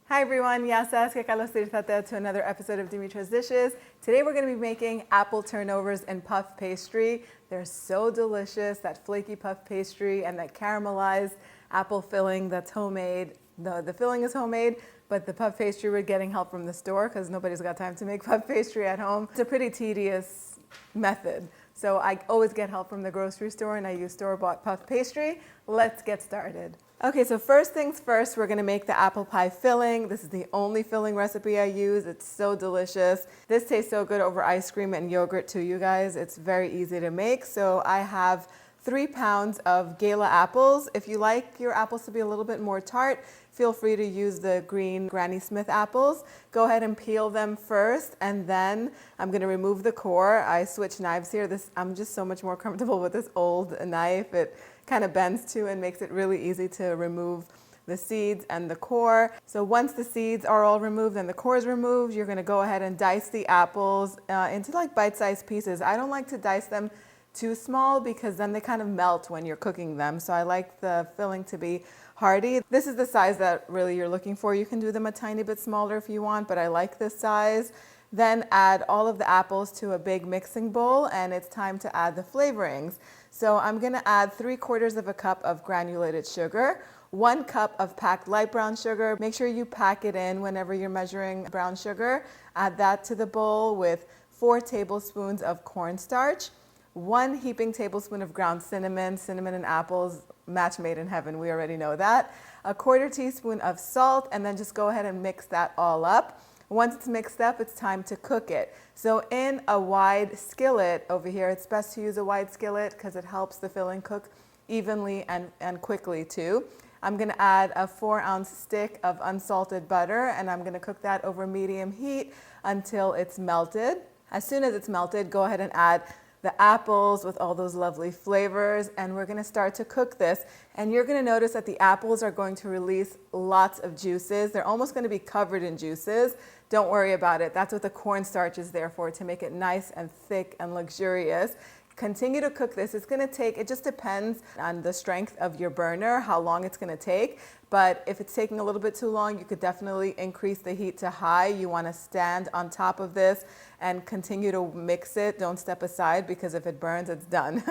Hi everyone, to another episode of Dimitra's Dishes. Today we're going to be making apple turnovers and puff pastry. They're so delicious, that flaky puff pastry and that caramelized apple filling that's homemade. The filling is homemade, but the puff pastry we're getting help from the store because nobody's got time to make puff pastry at home. It's a pretty tedious method. So I always get help from the grocery store and I use store-bought puff pastry. Let's get started. Okay, so first things first, we're gonna make the apple pie filling. This is the only filling recipe I use. It's so delicious. This tastes so good over ice cream and yogurt too, you guys. It's very easy to make. So I have 3 pounds of Gala apples. If you like your apples to be a little bit more tart, feel free to use the green Granny Smith apples. Go ahead and peel them first, and then I'm gonna remove the core. I switch knives here. I'm just so much more comfortable with this old knife. It kind of bends too and makes it really easy to remove the seeds and the core. So once the seeds are all removed and the core is removed, you're gonna go ahead and dice the apples into like bite-sized pieces. I don't like to dice them too small because then they kind of melt when you're cooking them. So I like the filling to be hearty. This is the size that really you're looking for. You can do them a tiny bit smaller if you want, but I like this size. Then add all of the apples to a big mixing bowl, and it's time to add the flavorings. So I'm gonna add 3/4 of a cup of granulated sugar, 1 cup of packed light brown sugar. Make sure you pack it in whenever you're measuring brown sugar. Add that to the bowl with 4 tablespoons of cornstarch, 1 heaping tablespoon of ground cinnamon. Cinnamon and apples, match made in heaven, we already know that. 1/4 teaspoon of salt, and then just go ahead and mix that all up. Once it's mixed up, it's time to cook it. So in a wide skillet over here, it's best to use a wide skillet because it helps the filling cook evenly and quickly too. I'm gonna add a 4-ounce stick of unsalted butter, and I'm gonna cook that over medium heat until it's melted. As soon as it's melted, go ahead and add the apples with all those lovely flavors, and we're gonna start to cook this. And you're gonna notice that the apples are going to release lots of juices. They're almost gonna be covered in juices. Don't worry about it. That's what the cornstarch is there for, to make it nice and thick and luxurious. Continue to cook this. It's gonna take, it just depends on the strength of your burner, how long it's gonna take. But if it's taking a little bit too long, you could definitely increase the heat to high. You wanna stand on top of this and continue to mix it. Don't step aside because if it burns, it's done.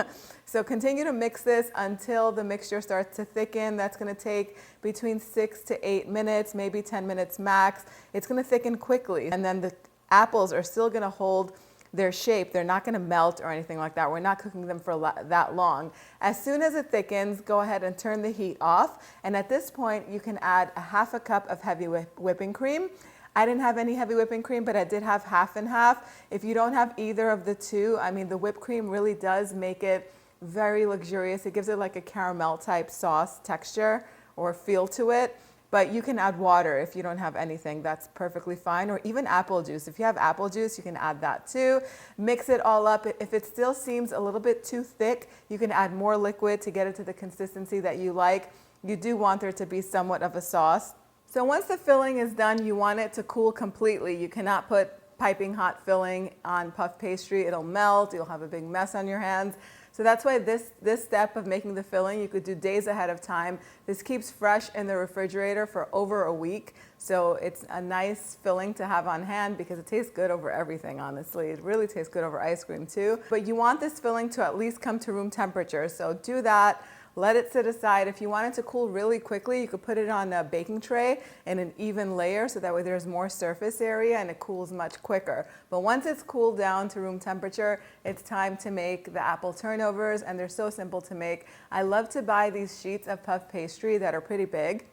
So continue to mix this until the mixture starts to thicken. That's gonna take between 6 to 8 minutes, maybe 10 minutes max. It's gonna thicken quickly. And then the apples are still gonna hold their shape. They're not gonna melt or anything like that. We're not cooking them for that long. As soon as it thickens, go ahead and turn the heat off. And at this point, you can add a 1/2 cup of heavy whipping cream. I didn't have any heavy whipping cream, but I did have 1/2 and 1/2. If you don't have either of the two, I mean, the whipped cream really does make it very luxurious. It gives it like a caramel type sauce texture or feel to it. But you can add water if you don't have anything. That's perfectly fine. Or even apple juice. If you have apple juice, you can add that too. Mix it all up. If it still seems a little bit too thick, you can add more liquid to get it to the consistency that you like. You do want there to be somewhat of a sauce. So once the filling is done, you want it to cool completely. You cannot put piping hot filling on puff pastry. It'll melt. You'll have a big mess on your hands. So that's why this step of making the filling, you could do days ahead of time. This keeps fresh in the refrigerator for over a week. So it's a nice filling to have on hand because it tastes good over everything, honestly. It really tastes good over ice cream too. But you want this filling to at least come to room temperature. So do that. Let it sit aside. If you want it to cool really quickly, you could put it on a baking tray in an even layer so that way there's more surface area and it cools much quicker. But once it's cooled down to room temperature, it's time to make the apple turnovers, and they're so simple to make. I love to buy these sheets of puff pastry that are pretty big.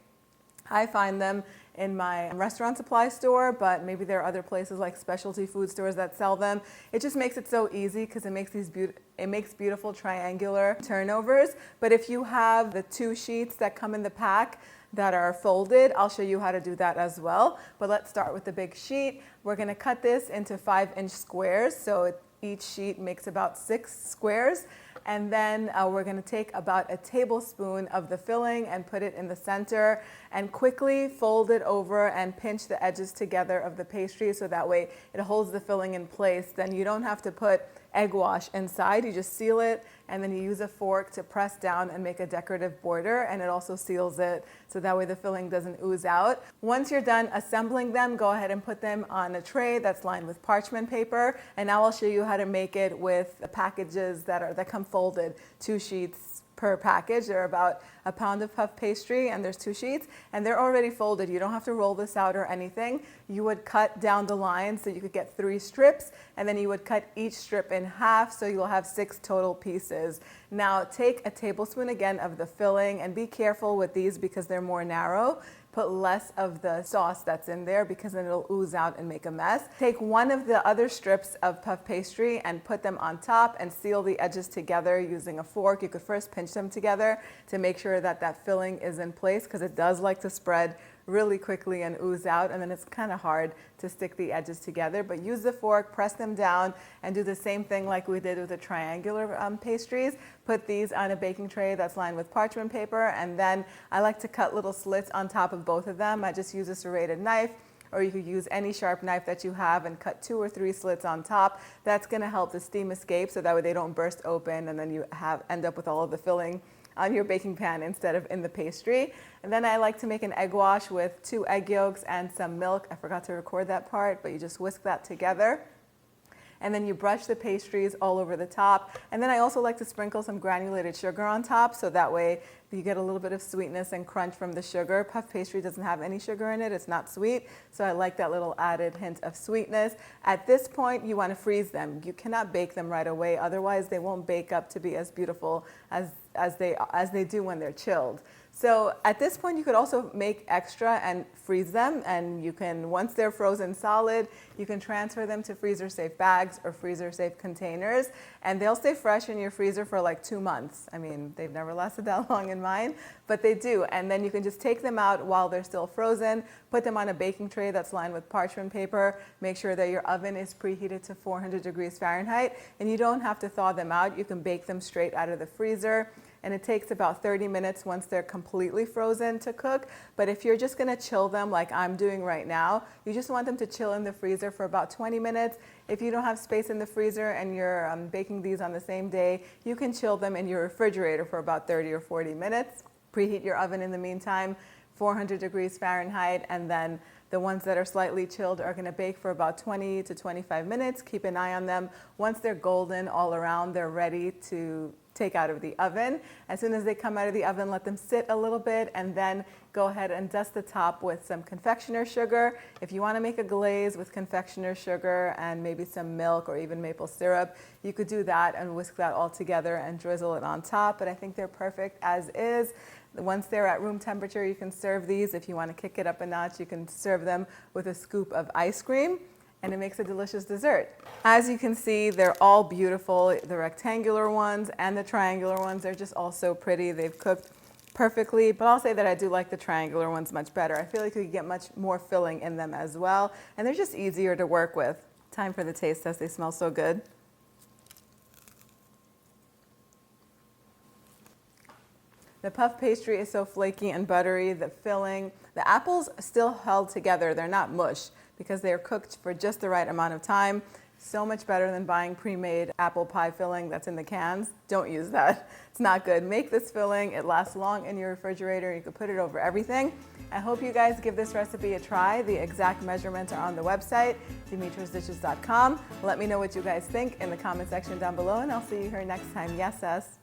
I find them in my restaurant supply store, but maybe there are other places like specialty food stores that sell them. It just makes it so easy because it makes beautiful triangular turnovers. But if you have the 2 sheets that come in the pack that are folded, I'll show you how to do that as well. But let's start with the big sheet. We're gonna cut this into 5-inch squares. So each sheet makes about 6 squares. And then we're gonna take about a tablespoon of the filling and put it in the center and quickly fold it over and pinch the edges together of the pastry so that way it holds the filling in place. Then you don't have to put egg wash inside. You just seal it and then you use a fork to press down and make a decorative border, and it also seals it so that way the filling doesn't ooze out. Once you're done assembling them, go ahead and put them on a tray that's lined with parchment paper, and now I'll show you how to make it with the packages that come folded, 2 sheets per package. They're about a pound of puff pastry, and there's 2 sheets, and they're already folded. You don't have to roll this out or anything. You would cut down the line so you could get 3 strips, and then you would cut each strip in half, so you'll have 6 total pieces. Now take a tablespoon again of the filling, and be careful with these because they're more narrow. Put less of the sauce that's in there because then it'll ooze out and make a mess. Take one of the other strips of puff pastry and put them on top and seal the edges together using a fork. You could first pinch them together to make sure that that filling is in place because it does like to spread really quickly and ooze out, and then it's kind of hard to stick the edges together. But use the fork, press them down, and do the same thing like we did with the triangular pastries. Put these on a baking tray that's lined with parchment paper, and then I like to cut little slits on top of both of them. I just use a serrated knife, or you could use any sharp knife that you have and cut 2 or 3 slits on top. That's going to help the steam escape so that way they don't burst open, and then you end up with all of the filling on your baking pan instead of in the pastry. And then I like to make an egg wash with 2 egg yolks and some milk. I forgot to record that part, but you just whisk that together. And then you brush the pastries all over the top. And then I also like to sprinkle some granulated sugar on top, so that way you get a little bit of sweetness and crunch from the sugar. Puff pastry doesn't have any sugar in it, it's not sweet, so I like that little added hint of sweetness. At this point, you want to freeze them. You cannot bake them right away, otherwise they won't bake up to be as beautiful as they do when they're chilled. So at this point, you could also make extra and freeze them, and you can, once they're frozen solid, you can transfer them to freezer-safe bags or freezer-safe containers, and they'll stay fresh in your freezer for like 2 months. I mean, they've never lasted that long in mine, but they do. And then you can just take them out while they're still frozen, put them on a baking tray that's lined with parchment paper, make sure that your oven is preheated to 400 degrees Fahrenheit, and you don't have to thaw them out. You can bake them straight out of the freezer. And it takes about 30 minutes once they're completely frozen to cook. But if you're just gonna chill them like I'm doing right now, you just want them to chill in the freezer for about 20 minutes. If you don't have space in the freezer and you're baking these on the same day, you can chill them in your refrigerator for about 30 or 40 minutes. Preheat your oven in the meantime, 400 degrees Fahrenheit, and then the ones that are slightly chilled are going to bake for about 20 to 25 minutes. Keep an eye on them. Once they're golden all around, they're ready to take out of the oven. As soon as they come out of the oven, let them sit a little bit, and then go ahead and dust the top with some confectioner sugar. If you want to make a glaze with confectioner sugar and maybe some milk or even maple syrup, you could do that and whisk that all together and drizzle it on top. But I think they're perfect as is. Once they're at room temperature, you can serve these. If you want to kick it up a notch, you can serve them with a scoop of ice cream, and it makes a delicious dessert. As you can see, they're all beautiful. The rectangular ones and the triangular ones, they're just all so pretty. They've cooked perfectly, but I'll say that I do like the triangular ones much better. I feel like you could get much more filling in them as well, and they're just easier to work with. Time for the taste test. They smell so good. The puff pastry is so flaky and buttery. The filling, the apples still held together. They're not mush because they are cooked for just the right amount of time. So much better than buying pre-made apple pie filling that's in the cans. Don't use that. It's not good. Make this filling. It lasts long in your refrigerator. You can put it over everything. I hope you guys give this recipe a try. The exact measurements are on the website, dimitrasdishes.com. Let me know what you guys think in the comment section down below, and I'll see you here next time. Yes, sis.